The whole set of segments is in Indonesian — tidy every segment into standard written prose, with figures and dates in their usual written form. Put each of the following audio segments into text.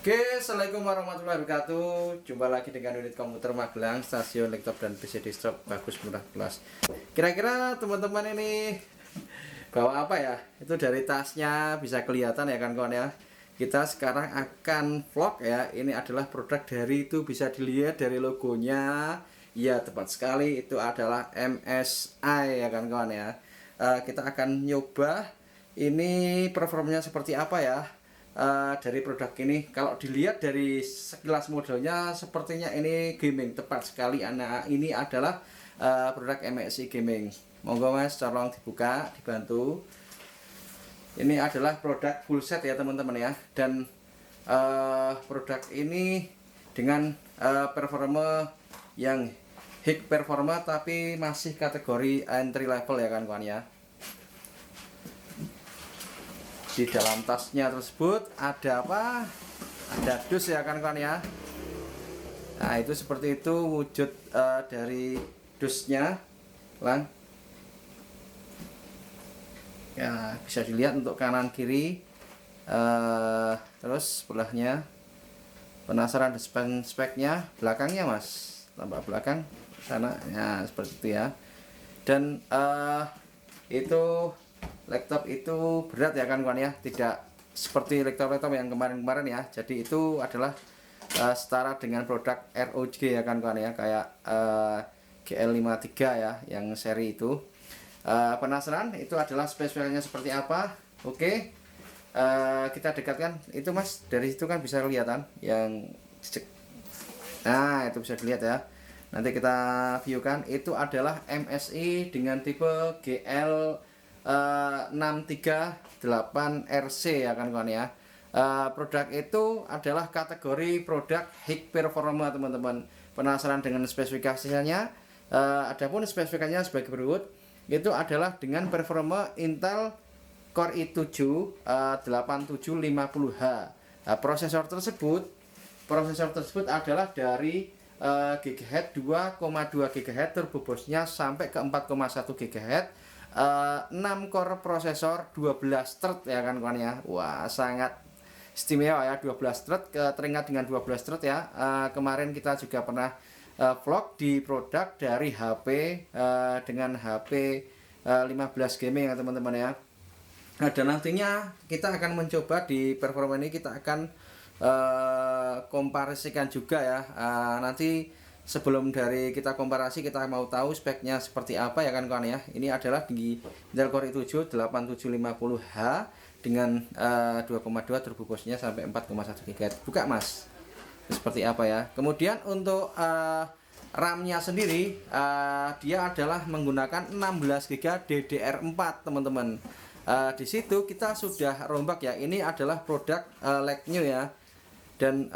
Oke, assalamualaikum warahmatullahi wabarakatuh. Jumpa lagi dengan unit komputer Magelang, stasiun laptop dan PC desktop bagus murah kelas. Kira-kira teman-teman ini bawa apa ya? Itu dari tasnya bisa kelihatan ya kan kawan ya. Kita sekarang akan vlog ya. Ini adalah produk dari itu, bisa dilihat dari logonya. Ya tepat sekali, itu adalah MSI ya kan kawan ya. Kita akan nyoba ini performanya seperti apa ya. Dari produk ini, kalau dilihat dari sekilas modelnya sepertinya ini gaming, tepat sekali anak. Ini adalah produk MSI gaming. Monggo mas, tolong dibuka, dibantu. Ini adalah produk full set ya teman-teman ya. Dan produk ini dengan performa yang high performa tapi masih kategori entry level ya kan kawan ya. Di dalam tasnya tersebut ada apa? Ada dus ya kan kawan ya. Nah itu seperti itu wujud dari dusnya lang. Ya bisa dilihat untuk kanan kiri. Terus sebelahnya. Penasaran speknya belakangnya mas, tambah belakang sana ya seperti itu ya. Dan itu laptop itu berat ya kan kawan ya, tidak seperti laptop-laptop yang kemarin-kemarin ya. Jadi itu adalah setara dengan produk ROG ya kan kawan ya, kayak GL53 ya yang seri itu. Penasaran itu adalah spesialnya seperti apa? Oke, kita dekatkan itu mas, dari situ kan bisa kelihatan yang nah itu bisa dilihat ya. Nanti kita viewkan, itu adalah MSI dengan tipe GL 638RC ya kan kawan ya. Produk itu adalah kategori produk high performa teman-teman. Penasaran dengan spesifikasinya? Adapun spesifikasinya sebagai berikut, itu adalah dengan performa Intel Core i7 8750H. Prosesor tersebut adalah dari GHz 2,2 GHz, turbo boost-nya sampai ke 4,1 GHz. 6 core prosesor, 12 thread ya kan kawan ya. Wah sangat istimewa ya, 12 thread, teringat dengan 12 thread ya. Kemarin kita juga pernah vlog di produk dari HP dengan HP 15 gaming ya teman-teman ya. Nah, dan nantinya kita akan mencoba di performa ini, kita akan komparasikan juga ya. Nanti sebelum dari kita komparasi, kita mau tahu speknya seperti apa ya kan kawan ya. Ini adalah di Intel Core i7 8750H dengan 2,2 turbo boost-nya sampai 4,1 GHz. Buka mas, seperti apa ya. Kemudian untuk RAM-nya sendiri, dia adalah menggunakan 16 GB DDR4 teman-teman. Di situ kita sudah rombak ya. Ini adalah produk like new ya, dan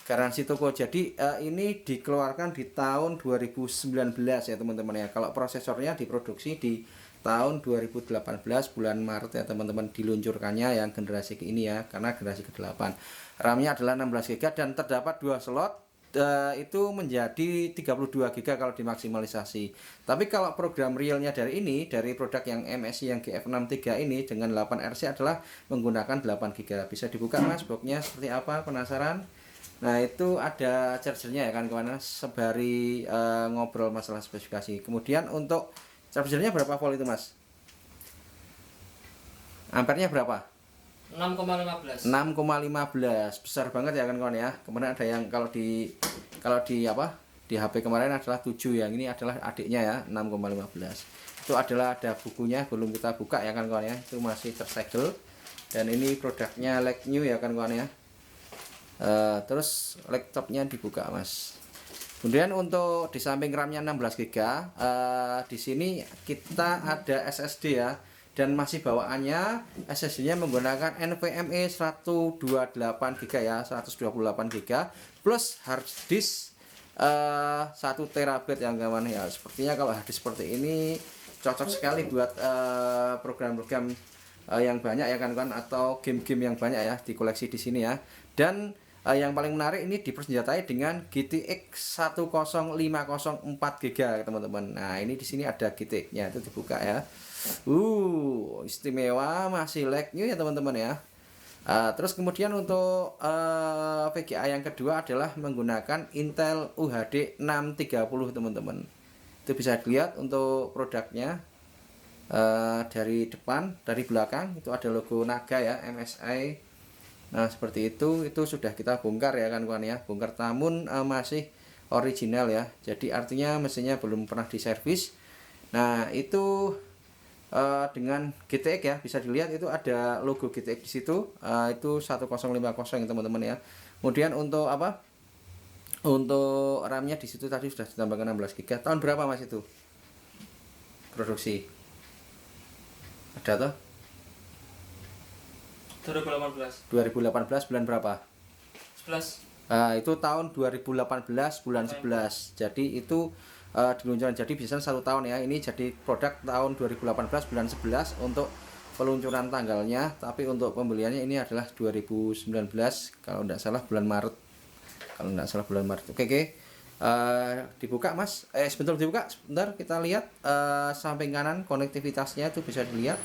garansi toko. Jadi ini dikeluarkan di tahun 2019 ya teman-teman ya. Kalau prosesornya diproduksi di tahun 2018 bulan Maret ya teman-teman, diluncurkannya yang generasi ini ya, karena generasi ke-8. RAM-nya adalah 16 GB dan terdapat 2 slot, itu menjadi 32 GB kalau dimaksimalisasi. Tapi kalau program realnya dari ini, dari produk yang MSI yang GF63 ini dengan 8RC adalah menggunakan 8 GB. Bisa dibuka mas, boxnya seperti apa, penasaran? Nah itu ada chargernya ya kan kawan, sebari ngobrol masalah spesifikasi. Kemudian untuk chargernya berapa volt itu mas? Ampernya berapa? 6,15. 6,15, besar banget ya kan kawan ya. Kemudian ada yang kalau di apa di HP kemarin adalah 7, yang ini adalah adiknya ya, 6,15. Itu adalah ada bukunya, belum kita buka ya kan kawan ya, itu masih tersegel. Dan ini produknya like new ya kan kawan ya. Terus laptopnya dibuka mas. Kemudian untuk di samping RAM-nya 16 GB, di sini kita ada SSD ya, dan masih bawaannya SSD-nya menggunakan NVMe 128 GB ya, 128 GB plus hard disk 1 TB yang kawan ya. Sepertinya kalau hard disk seperti ini cocok sekali buat program-program yang banyak ya kan, atau game-game yang banyak ya, di koleksi di sini ya. Dan yang paling menarik ini dipersenjatai dengan GTX 10504 GB teman-teman. Nah ini di sini ada GTX-nya, itu dibuka ya. Istimewa, masih lag new ya teman-teman ya. Terus kemudian untuk VGA yang kedua adalah menggunakan Intel UHD 630 teman-teman. Itu bisa dilihat untuk produknya dari depan, dari belakang itu ada logo naga ya, MSI. Nah seperti itu sudah kita bongkar ya kan kawan ya, bongkar namun masih original ya. Jadi artinya mesinnya belum pernah diservis. Nah itu dengan GTX ya, bisa dilihat itu ada logo GTX di situ. Itu 1050 teman-teman ya. Kemudian untuk apa? Untuk RAM-nya di situ tadi sudah ditambahkan 16 GB. Tahun berapa Mas itu produksi? Ada toh? 2018. 2018 bulan berapa? 11. Itu tahun 2018 bulan 11. Jadi itu diluncurkan, jadi bisa 1 tahun ya. Ini jadi produk tahun 2018 bulan 11 untuk peluncuran tanggalnya, tapi untuk pembeliannya ini adalah 2019 kalau tidak salah bulan Maret. Oke. Dibuka Mas. Sebentar dibuka. Sebentar kita lihat samping kanan konektivitasnya itu bisa dilihat.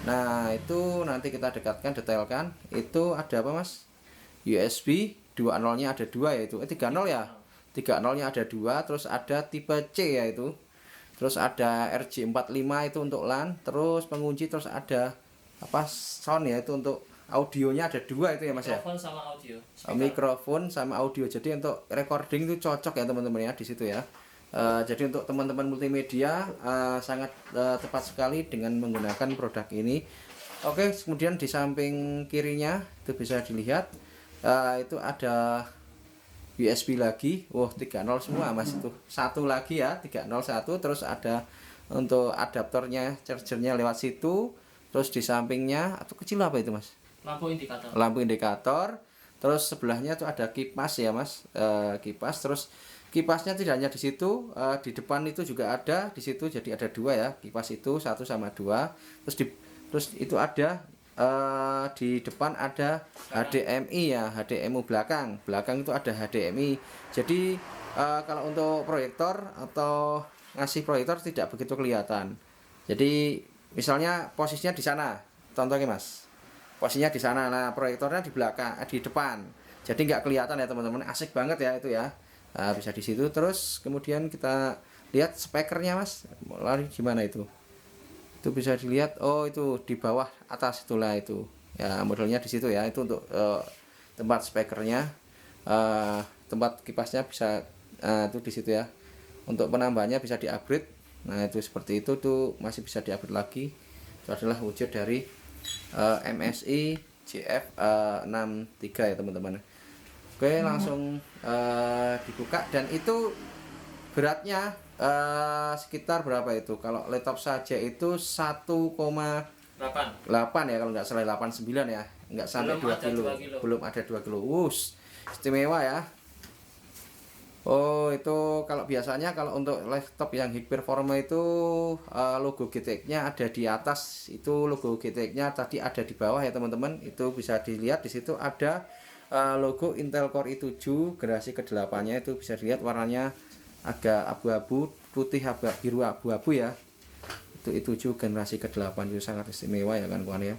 Nah, itu nanti kita dekatkan, detailkan. Itu ada apa Mas? USB 2.0-nya ada 2 yaitu 3.0 ya. 3.0-nya ada 2, terus ada tipe C yaitu. Terus ada RJ45 itu untuk LAN, terus pengunci, terus ada apa sound ya itu untuk audionya ada 2 itu ya Mas ya. Mikrofon sama audio. Mikrofon sama audio. Jadi untuk recording itu cocok ya teman-teman ya di situ ya. Jadi untuk teman-teman multimedia sangat tepat sekali dengan menggunakan produk ini. Oke, kemudian di samping kirinya itu bisa dilihat itu ada USB lagi. 3.0 semua Mas itu. Satu lagi ya, 3.0.1, terus ada untuk adaptornya, chargernya lewat situ. Terus di sampingnya atau kecil apa itu Mas? Lampu indikator. Terus sebelahnya tuh ada kipas ya Mas. Kipas, terus kipasnya tidak hanya di situ, di depan itu juga ada di situ, jadi ada 2 ya kipas itu, 1 sama 2. Terus itu ada di depan ada HDMI ya, HDMI belakang itu ada HDMI. Jadi kalau untuk proyektor atau ngasih proyektor tidak begitu kelihatan. Jadi misalnya posisinya di sana, contohnya Mas, posisinya di sana, nah proyektornya di belakang, di depan, jadi nggak kelihatan ya teman-teman. Asik banget ya itu ya. Bisa di situ. Terus kemudian kita lihat speakernya Mas, lari gimana itu bisa dilihat. Itu di bawah atas itulah itu ya, modelnya di situ ya. Itu untuk tempat speakernya, tempat kipasnya bisa itu di situ ya. Untuk penambahannya bisa di-upgrade. Nah itu seperti itu tuh, masih bisa di-upgrade lagi. Itu adalah wujud dari MSI GF63 ya teman-teman. Oke, langsung dibuka. Dan itu beratnya sekitar berapa itu? Kalau laptop saja itu 1,8 ya kalau nggak salah, 89 ya, nggak sampai 2 kilo. Belum ada 2 kilo. Istimewa ya. Itu kalau biasanya kalau untuk laptop yang high performa itu logo GTX-nya ada di atas, itu logo GTX-nya tadi ada di bawah ya teman-teman. Itu bisa dilihat di situ ada logo Intel Core i7 generasi ke-8-nya, itu bisa dilihat warnanya agak abu-abu, putih biru abu-abu ya. Itu i7 generasi ke-8, itu sangat istimewa ya kan kawan ya.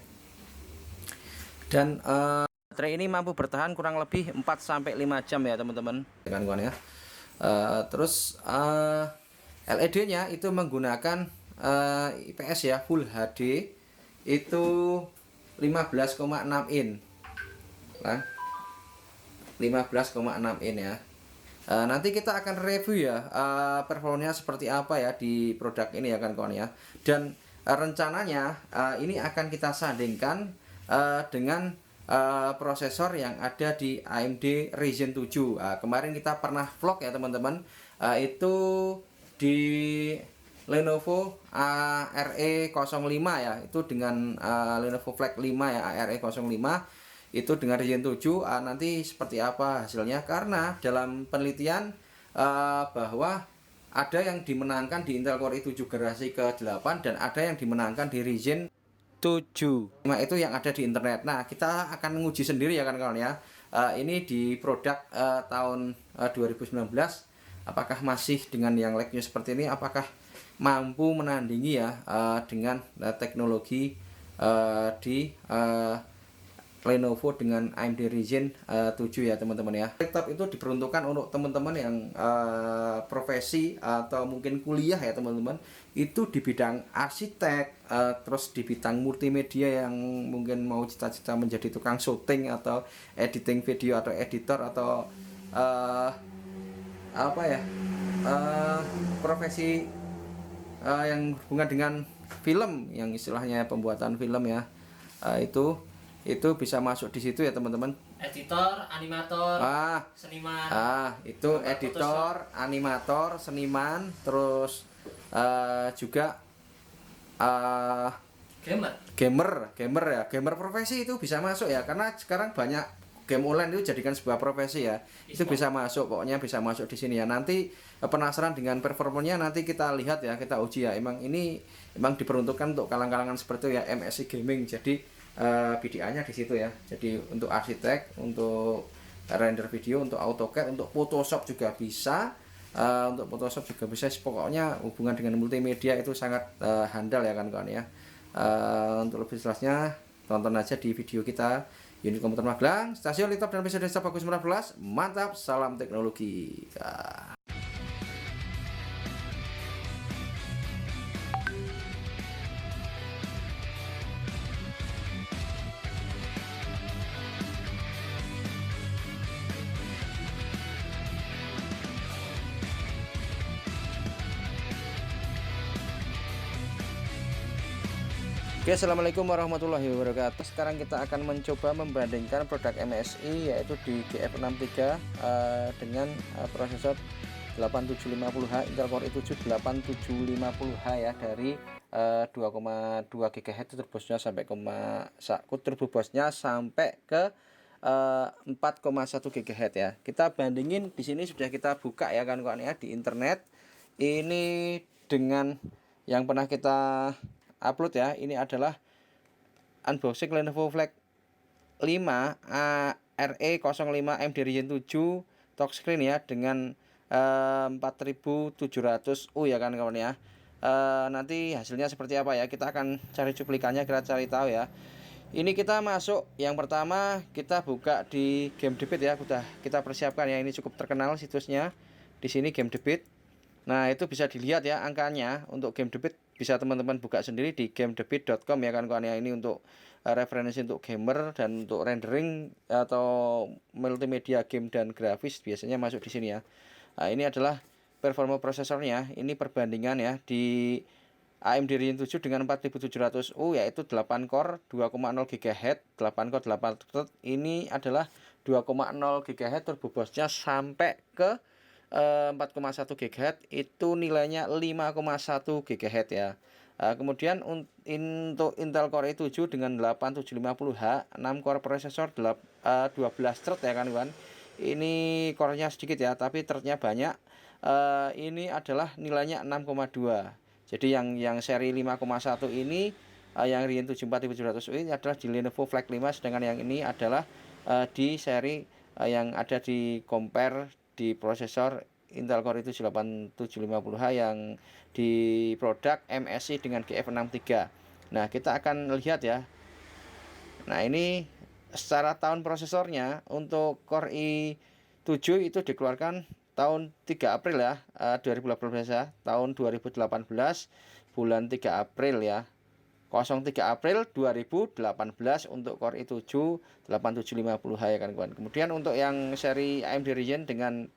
Dan baterai ini mampu bertahan kurang lebih 4-5 jam ya teman-teman ya kan kawan ya. Terus LED-nya itu menggunakan IPS ya, Full HD itu 15,6 in. 15,6 in ya. Nanti kita akan review ya performanya seperti apa ya di produk ini ya kan kawan ya. Dan rencananya ini akan kita sandingkan dengan prosesor yang ada di AMD Ryzen 7. Kemarin kita pernah vlog ya teman-teman, itu di Lenovo RE05 ya, itu dengan Lenovo Flex 5 ya, RE05 itu dengan Ryzen 7. Nanti seperti apa hasilnya, karena dalam penelitian bahwa ada yang dimenangkan di Intel Core i7 generasi ke-8 dan ada yang dimenangkan di Ryzen 7. Nah, itu yang ada di internet. Nah, kita akan menguji sendiri ya kan kawan ya. Ini di produk tahun 2019, apakah masih dengan yang lagnya seperti ini, apakah mampu menandingi ya dengan teknologi di Lenovo dengan AMD Ryzen 7 ya teman-teman ya. Laptop itu diperuntukkan untuk teman-teman yang profesi atau mungkin kuliah ya teman-teman, itu di bidang arsitek, terus di bidang multimedia yang mungkin mau cita-cita menjadi tukang syuting atau editing video atau editor atau apa ya, profesi yang hubungan dengan film, yang istilahnya pembuatan film ya, itu bisa masuk di situ ya teman-teman. Editor, animator, seniman. Itu editor, animator, seniman, terus juga gamer ya, gamer profesi itu bisa masuk ya, karena sekarang banyak game online itu jadikan sebuah profesi ya. Itu bisa masuk, pokoknya bisa masuk di sini ya. Nanti penasaran dengan performanya, nanti kita lihat ya, kita uji ya. Emang diperuntukkan untuk kalangan-kalangan seperti itu ya, MSI gaming. Jadi PDA-nya di situ ya. Jadi untuk arsitek, untuk render video, untuk AutoCAD, untuk Photoshop juga bisa. Untuk Photoshop juga bisa. Pokoknya hubungan dengan multimedia itu sangat handal ya kan kawan ya. Untuk lebih jelasnya tonton aja di video kita Unit Komputer Magelang, Stasiun Laptop dan PC Desktop Bagus 19. Mantap, salam teknologi. Oke, assalamualaikum warahmatullahi wabarakatuh. Sekarang kita akan mencoba membandingkan produk MSI yaitu di GF63 dengan prosesor 8750H Intel Core i7 8750H ya, dari 2,2 GHz turbo bosnya sampai ke 4,1 GHz ya. Kita bandingin di sini, sudah kita buka ya kan kawan ya di internet. Ini dengan yang pernah kita upload ya, ini adalah unboxing Lenovo Flex 5 RE05 AMD Ryzen 7 touchscreen ya, dengan 4700U ya kan kawan ya. Nanti hasilnya seperti apa ya, kita akan cari cuplikannya, kita cari tahu ya. Ini kita masuk, yang pertama kita buka di GameDebeat ya, udah kita persiapkan ya, ini cukup terkenal situsnya. Di sini GameDebeat. Nah, itu bisa dilihat ya angkanya. Untuk GameDebeat bisa teman-teman buka sendiri di gamedebeat.com ya kan kawan ya. Ini untuk referensi untuk gamer dan untuk rendering atau multimedia game dan grafis biasanya masuk di sini ya. Nah, ini adalah performa prosesornya. Ini perbandingan ya di AMD Ryzen 7 dengan 4700U yaitu 8 core 2,0 GHz, 8 core 8 thread. Ini adalah 2,0 GHz turbo bosnya sampai ke 4,1 GHz, itu nilainya 5,1 GHz ya. Kemudian untuk Intel Core i7 dengan 8750H 6 core prosesor 12 thread ya kan kawan. Ini core-nya sedikit ya, tapi thread-nya banyak. Ini adalah nilainya 6,2. Jadi yang seri 5,1 ini yang Ryzen 7 4700U ini adalah di Lenovo Flex 5, sedangkan yang ini adalah di seri yang ada di compare di prosesor Intel Core i7 8750H yang di produk MSI dengan GF63. Nah, kita akan lihat ya. Nah, ini secara tahun prosesornya untuk Core i7 itu dikeluarkan tahun 3 April ya, 2018 ya, tahun 2018 bulan 3 April ya. 03 April 2018 untuk Core i7 8750H ya kan kawan. Kemudian untuk yang seri AMD Ryzen dengan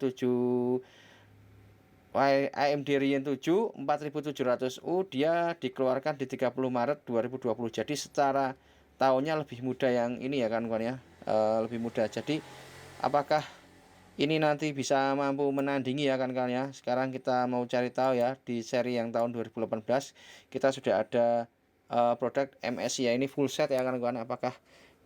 AMD Ryzen 7 4700U dia dikeluarkan di 30 Maret 2020. Jadi secara tahunnya lebih muda yang ini ya kan kawan ya. Lebih muda. Jadi apakah ini nanti bisa mampu menandingi ya kan kawan ya. Sekarang kita mau cari tahu ya, di seri yang tahun 2018 kita sudah ada produk MSI ya, ini full set ya kan kawan. Apakah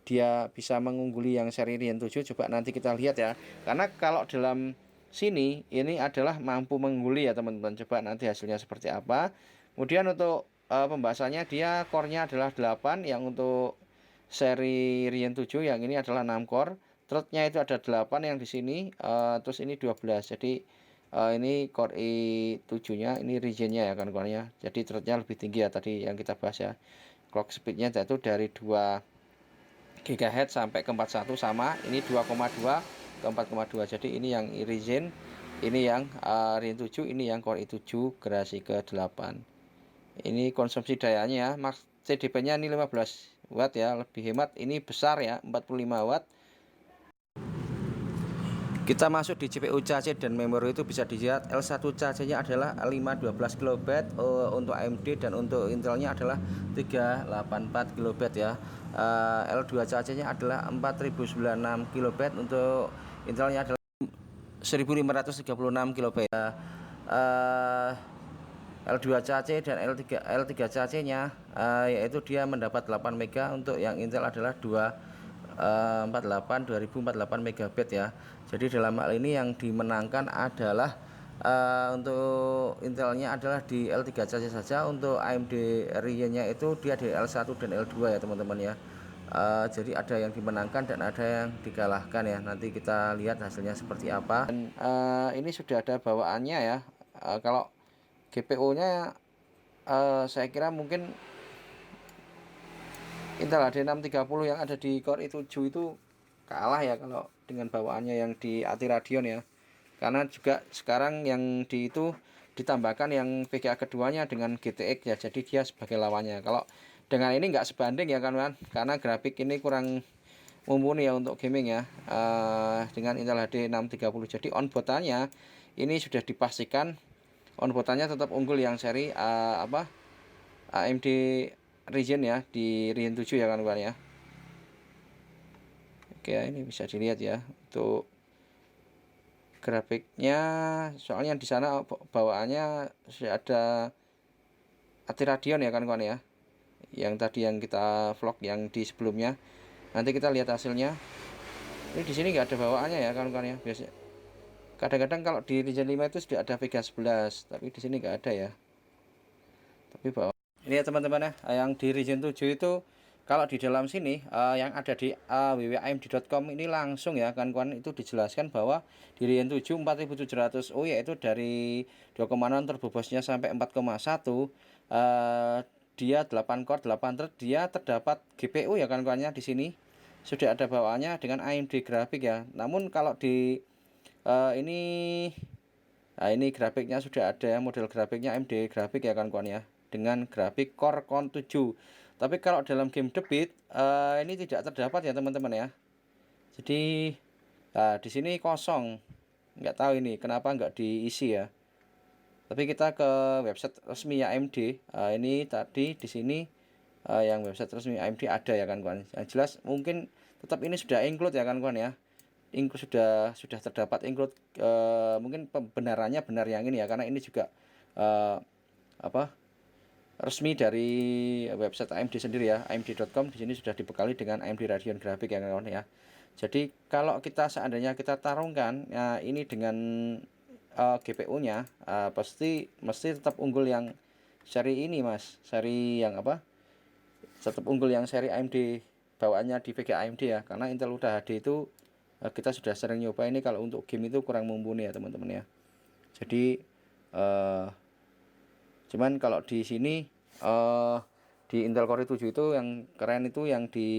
dia bisa mengungguli yang seri Ryzen 7? Coba nanti kita lihat ya. Karena kalau dalam sini ini adalah mampu mengungguli ya teman-teman. Coba nanti hasilnya seperti apa. Kemudian untuk pembahasannya, dia core-nya adalah 8, yang untuk seri Ryzen 7 yang ini adalah 6 core. Thread-nya itu ada 8 yang di sini, terus ini 12. Jadi ini Core i7-nya, ini Ryzen-nya ya kan kawan ya. Jadi thread-nya lebih tinggi ya tadi yang kita bahas ya. Clock speed-nya itu dari 2 GHz sampai ke 41 sama, ini 2,2 ke 4,2. Jadi ini yang Ryzen, ini yang Ryzen 7, ini yang Core i7 generasi ke-8. Ini konsumsi dayanya max CDP-nya ini 15 watt ya, lebih hemat. Ini besar ya, 45 watt. Kita masuk di CPU cache dan memori itu bisa dilihat L1 cache-nya adalah 512 KB untuk AMD, dan untuk Intelnya adalah 384 KB ya. L2 cache-nya adalah 4096 KB, untuk Intelnya adalah 1536 KB. L2 cache dan L3 cache-nya yaitu dia mendapat 8 MB, untuk yang Intel adalah 2048 MB ya. Jadi dalam hal ini yang dimenangkan adalah untuk Intelnya adalah di L3 cache saja. Untuk AMD Ryzen-nya itu dia di L1 dan L2 ya teman-teman ya. Jadi ada yang dimenangkan dan ada yang dikalahkan ya. Nanti kita lihat hasilnya seperti apa. Dan ini sudah ada bawaannya ya. Kalau GPU-nya saya kira mungkin Intel HD 630 yang ada di Core i7 itu kalah ya kalau dengan bawaannya yang di ATI Radeon ya. Karena juga sekarang yang di itu ditambahkan yang VGA keduanya dengan GTX ya, jadi dia sebagai lawannya. Kalau dengan ini nggak sebanding ya kan, karena grafik ini kurang mumpuni ya untuk gaming ya, dengan Intel HD 630. Jadi onboardannya ini sudah dipastikan onboardannya tetap unggul yang seri AMD Ryzen ya, di Ryzen 7 ya kan ya. Oke, ini bisa dilihat ya untuk grafiknya, soalnya di sana bawaannya sudah ada ATI Radeon ya kan ya, yang tadi yang kita vlog yang di sebelumnya. Nanti kita lihat hasilnya. Ini di sini nggak ada bawaannya ya kan ya, biasa kadang-kadang kalau di Ryzen 5 itu sudah ada Vega 11, tapi di sini nggak ada ya. Tapi bawa ini ya teman-teman ya, yang di Ryzen 7 itu kalau di dalam sini yang ada di www.amd.com ini langsung ya kan itu dijelaskan bahwa di Ryzen 7 4700U yaitu dari 2,0 turbo boost-nya sampai 4,1, dia 8 core 8 thread, dia terdapat GPU ya kan di sini sudah ada bawaannya dengan AMD grafik ya. Namun kalau di ini ini grafiknya sudah ada model grafiknya AMD grafik ya kan ya, dengan grafik Core Con 7. Tapi kalau dalam game The Beat ini tidak terdapat ya teman-teman ya. Jadi di sini kosong. Nggak tahu ini kenapa nggak diisi ya. Tapi kita ke website resmi AMD. Ini tadi di sini yang website resmi AMD ada ya kan kawan. Yang jelas mungkin tetap ini sudah include ya kan kawan ya. Include sudah terdapat include, mungkin pembenarannya benar yang ini ya, karena ini juga resmi dari website AMD sendiri ya, amd.com. Di sini sudah dibekali dengan AMD Radeon grafik ya kawan ya. Jadi kalau kita seandainya kita tarungkan ya, ini dengan GPU-nya mesti tetap unggul yang seri ini mas, seri yang tetap unggul yang seri AMD bawaannya di VGA AMD ya, karena Intel udah HD itu kita sudah sering nyoba ini, kalau untuk game itu kurang mumpuni ya teman-teman ya. Jadi cuman kalau di sini di Intel Core i7 itu yang keren itu yang di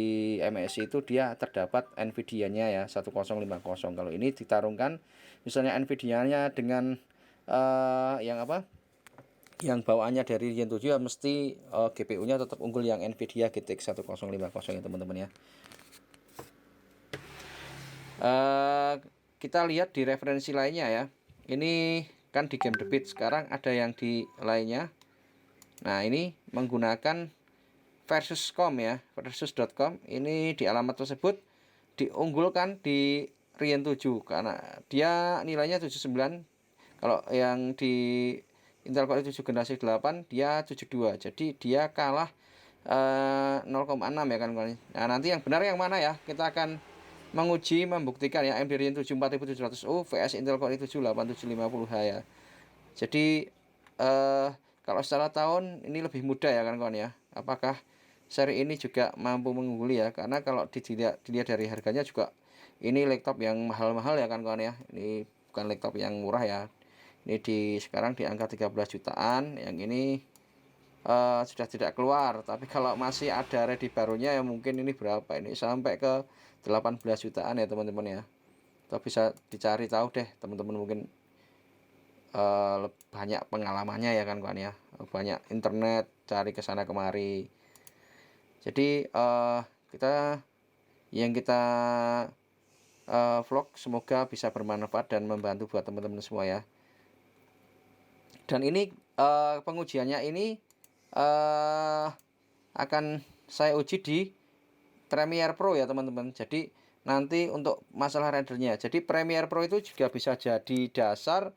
MSI itu dia terdapat Nvidia-nya ya 1050. Kalau ini ditarungkan misalnya Nvidia-nya dengan yang bawaannya dari Ryzen 7 ya, mesti GPU-nya tetap unggul yang Nvidia GTX 1050 ya teman-teman ya. Kita lihat di referensi lainnya ya. Ini kan di game The Beat, sekarang ada yang di lainnya. Nah ini menggunakan versus.com ya, versus.com. Ini di alamat tersebut diunggulkan di Ryzen 7 karena dia nilainya 79. Kalau yang di Intel Core i7 generasi 8 dia 72. Jadi dia kalah 0,6 ya kan. Nah nanti yang benar yang mana ya, kita akan menguji membuktikan ya, AMD Ryzen 7 4700U vs Intel Core i7 8750H ya. Jadi kalau secara tahun ini lebih mudah ya kan kawan ya. Apakah seri ini juga mampu mengungguli ya, karena kalau dilihat dari harganya juga ini laptop yang mahal-mahal ya kan kawan ya. Ini bukan laptop yang murah ya. Ini sekarang di angka 13 jutaan, yang ini sudah tidak keluar. Tapi kalau masih ada ready barunya ya mungkin ini berapa ini, sampai ke 18 jutaan ya teman-teman ya. Atau bisa dicari tahu deh teman-teman, mungkin banyak pengalamannya ya kan kawan ya, banyak internet, cari ke sana kemari. Jadi kita vlog semoga bisa bermanfaat dan membantu buat teman-teman semua ya. Dan ini pengujiannya ini akan saya uji di Premiere Pro ya teman-teman. Jadi nanti untuk masalah rendernya, jadi Premiere Pro itu juga bisa jadi dasar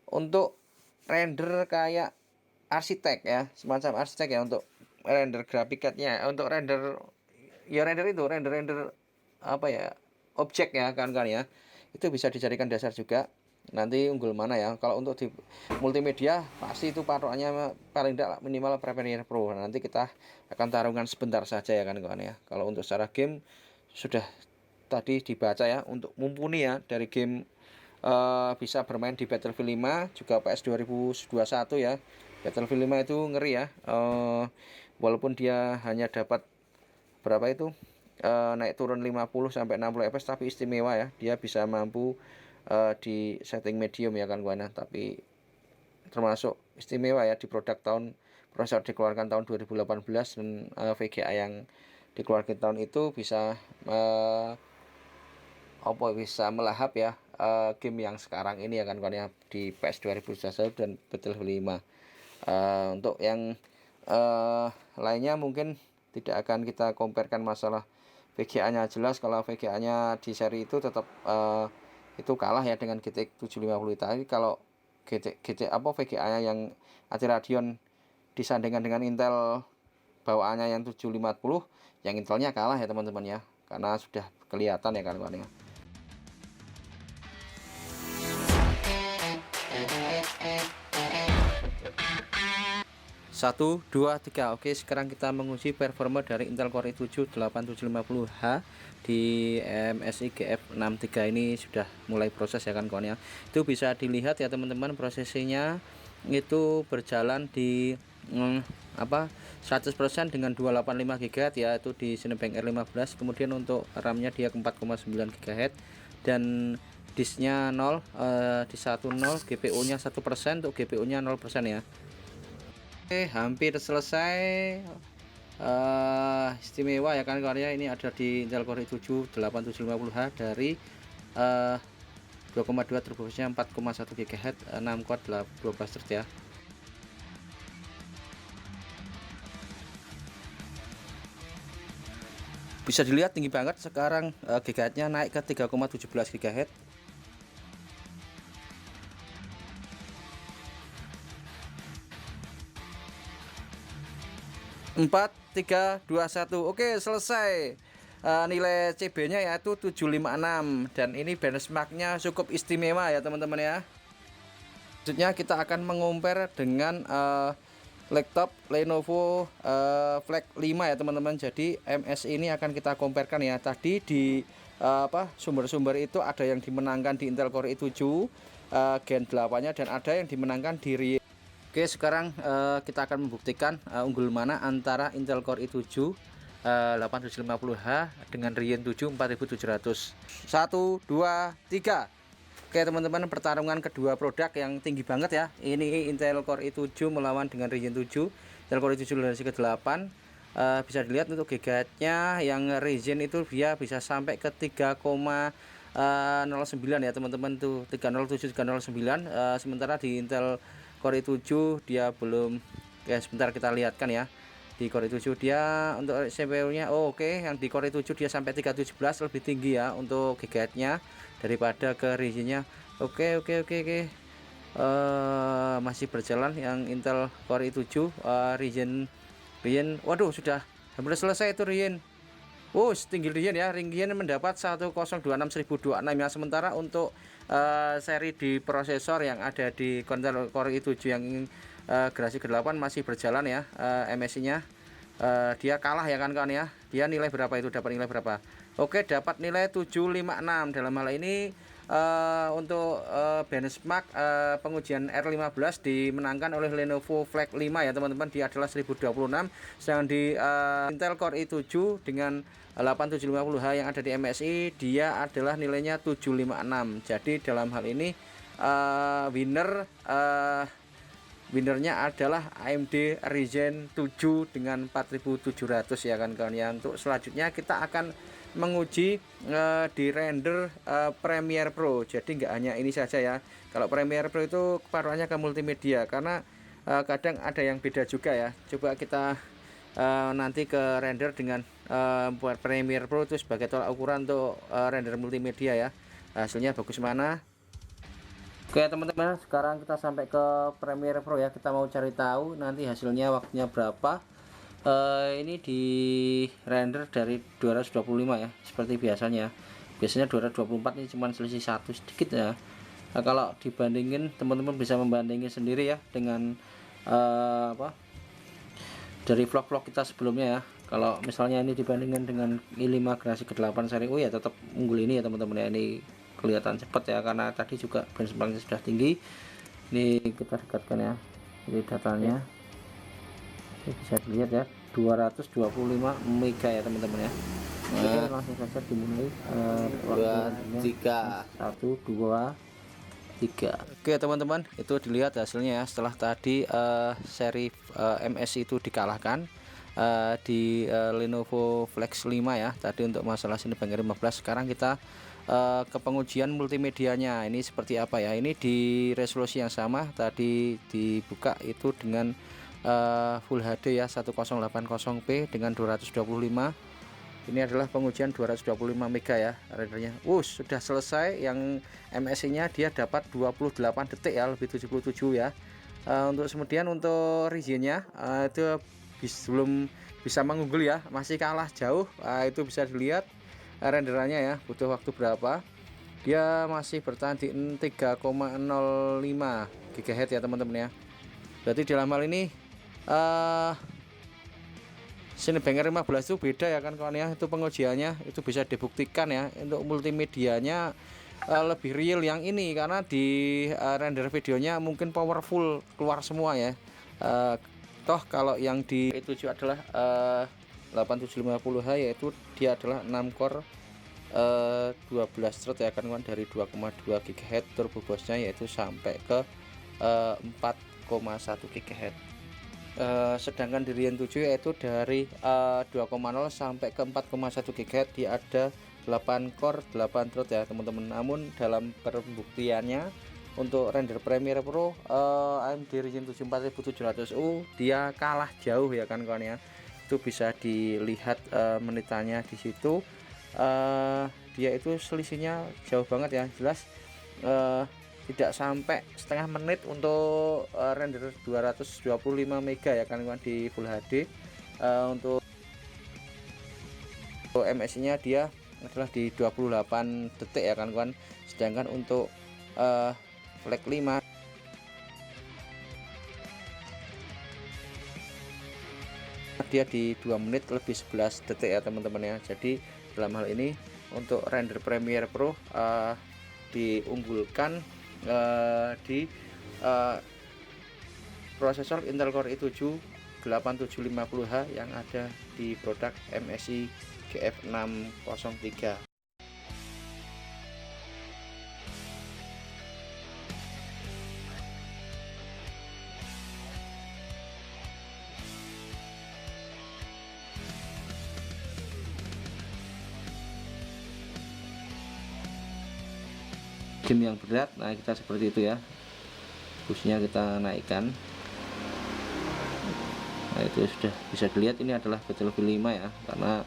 untuk render kayak arsitek ya, semacam arsitek ya, untuk render graphic card-nya, untuk render apa ya, objek ya kan ya, itu bisa dijadikan dasar juga. Nanti unggul mana ya, kalau untuk di multimedia pasti itu patokannya paling tidak minimal Premiere Pro. Nanti kita akan tarungan sebentar saja ya kan kawan ya. Kalau untuk secara game sudah tadi dibaca ya, untuk mumpuni ya dari game bisa bermain di Battlefield 5 juga PS 2021 ya. Battlefield 5 itu ngeri ya, walaupun dia hanya dapat berapa itu, naik turun 50 sampai 60 fps, tapi istimewa ya, dia bisa mampu di setting medium ya kan kawan. Tapi termasuk istimewa ya, di produk tahun, prosesor dikeluarkan tahun 2018 dan VGA yang dikeluarkan tahun itu bisa bisa melahap ya game yang sekarang ini ya kan kawan ya, di PS 2021 dan Battlefield 5. Untuk yang lainnya mungkin tidak akan kita comparekan masalah VGA-nya. Jelas kalau VGA-nya di seri itu tetap itu kalah ya dengan GTX 750. Tapi kalau VGA-nya yang ATI Radeon disandingkan dengan Intel bawaannya yang 750, yang Intelnya kalah ya teman-teman ya, karena sudah kelihatan ya kan kawan ya. 1, 2, 3. Oke, sekarang kita menguji performa dari Intel Core i7 8750H di MSI GF63. Ini sudah mulai proses ya kan kawan ya. Itu bisa dilihat ya teman-teman, prosesinya itu berjalan di 100% dengan 285 GHz ya, itu di Cinebench R15. Kemudian untuk RAM-nya dia 4,9 GHz dan disknya 0, di 10, GPU-nya 1%, untuk GPU-nya 0% ya. Oke, hampir selesai. Istimewa ya kan kawan ya. Ini ada di Intel Core i7 8750H dari 2,2 turbofusnya 4,1 GHz, 6 core 12 thread ya. Bisa dilihat tinggi banget sekarang, GHz-nya naik ke 3,17 GHz. 4, 3, 2, 1. Oke, selesai. Nilai CB nya yaitu 756 dan ini benchmarknya cukup istimewa ya teman-teman ya. Selanjutnya kita akan mengompar dengan laptop Lenovo Flex 5 ya teman-teman. Jadi MSI ini akan kita comparekan ya. Tadi di sumber-sumber itu ada yang dimenangkan di Intel Core i7 Gen 8-nya dan ada yang dimenangkan di Ryzen. Oke, sekarang kita akan membuktikan unggul mana antara Intel Core i7 8750H dengan Ryzen 7 4700. 1, 2, 3. Oke teman-teman, pertarungan kedua produk yang tinggi banget ya. Ini Intel Core i7 melawan dengan Ryzen 7. Intel Core i7 generasi ke-8. Bisa dilihat untuk GHz-nya yang Ryzen itu dia bisa sampai ke 3,09 ya teman-teman, tuh 307 309. Sementara di Intel Core i7 dia belum ya, sebentar kita lihatkan ya. Di Core i7 dia untuk CPU-nya oke, yang di Core i7 dia sampai 317, lebih tinggi ya untuk GHz-nya daripada ke Ryzen-nya. Oke. Masih berjalan yang Intel Core i7. Ryzen waduh, sudah hampir selesai itu Ryzen. Tinggi Ryzen ya. Ryzen mendapat 1026026 ya. Sementara untuk seri di prosesor yang ada di Core i7 yang generasi ke-8 masih berjalan ya. MSI-nya dia kalah ya kan kawan ya. Dia nilai berapa itu, dapat nilai berapa? Oke, dapat nilai 756. Dalam hal ini untuk benchmark pengujian R15 dimenangkan oleh Lenovo Flex 5 ya teman-teman. Dia adalah 1026, sedangkan di Intel Core i7 dengan 8750H yang ada di MSI dia adalah nilainya 756. Jadi dalam hal ini winernya adalah AMD Ryzen 7 dengan 4700 ya kan kawan ya. Untuk selanjutnya kita akan menguji di render Premiere Pro. Jadi nggak hanya ini saja ya. Kalau Premiere Pro itu keparuannya ke multimedia, karena kadang ada yang beda juga ya. Coba kita nanti ke render dengan buat Premiere Pro itu sebagai tolak ukuran untuk render multimedia ya. Hasilnya bagus mana. Oke teman-teman, sekarang kita sampai ke Premiere Pro ya. Kita mau cari tahu nanti hasilnya waktunya berapa. Ini di render dari 225 ya, seperti biasanya. Biasanya 224, ini cuma selisih satu sedikit ya. Nah, kalau dibandingin, teman-teman bisa membandingin sendiri ya dengan dari vlog-vlog kita sebelumnya ya. Kalau misalnya ini dibandingkan dengan i5 generasi ke-8 seri U ya tetap unggul ini ya teman-teman ya. Ini kelihatan cepat ya, karena tadi juga benchmarknya sudah tinggi. Ini kita dekatkan ya, ini datanya. Ini bisa dilihat ya, 225 mega ya teman-teman ya. Nah, langsung saja dimulai. 2, 3 1, 2, 3. Oke teman-teman, itu dilihat hasilnya ya. Setelah tadi seri MSI itu dikalahkan di Lenovo Flex 5 ya tadi untuk masalah Cinebench 15. Sekarang kita ke pengujian multimedianya. Ini seperti apa ya. Ini di resolusi yang sama tadi dibuka itu dengan Full HD ya, 1080p dengan 225. Ini adalah pengujian 225 mega ya rendernya. Sudah selesai. Yang MSI nya dia dapat 28 detik ya, lebih 77 ya. Untuk kemudian untuk regionnya itu belum bisa mengunggul ya, masih kalah jauh. Itu bisa dilihat renderannya ya, butuh waktu berapa. Dia masih bertahan di 3,05 GHz ya teman-teman ya. Berarti dalam hal ini Cinebench 15 itu beda ya kan kawan ya. Itu pengujiannya itu bisa dibuktikan ya. Untuk multimedianya lebih real yang ini, karena di render videonya mungkin powerful keluar semua ya. Toh kalau yang di i7 adalah 8750H, yaitu dia adalah 6 core 12 thread ya kan kawan, dari 2,2 GHz. Turbo boost-nya yaitu sampai ke 4,1 GHz. Sedangkan di Ryzen 7 yaitu dari 2,0 sampai ke 4,1 GHz. Dia ada 8 core 8 thread ya teman-teman. Namun dalam pembuktiannya untuk render Premiere Pro AMD Ryzen 7 4700U dia kalah jauh ya kan kawan ya. Itu bisa dilihat menitannya di situ. Dia itu selisihnya jauh banget ya, jelas tidak sampai setengah menit untuk render 225 mega ya kan di Full HD. Untuk MSI nya dia adalah di 28 detik ya kan kawan. Sedangkan untuk Flex 5 dia di 2 menit lebih 11 detik ya teman-teman ya. Jadi dalam hal ini untuk render Premiere Pro diunggulkan di prosesor Intel Core i7 8750H yang ada di produk MSI GF603. Game yang berat, nah kita seperti itu ya, busnya kita naikkan. Nah itu sudah bisa dilihat ini adalah Battlefield 5 ya, karena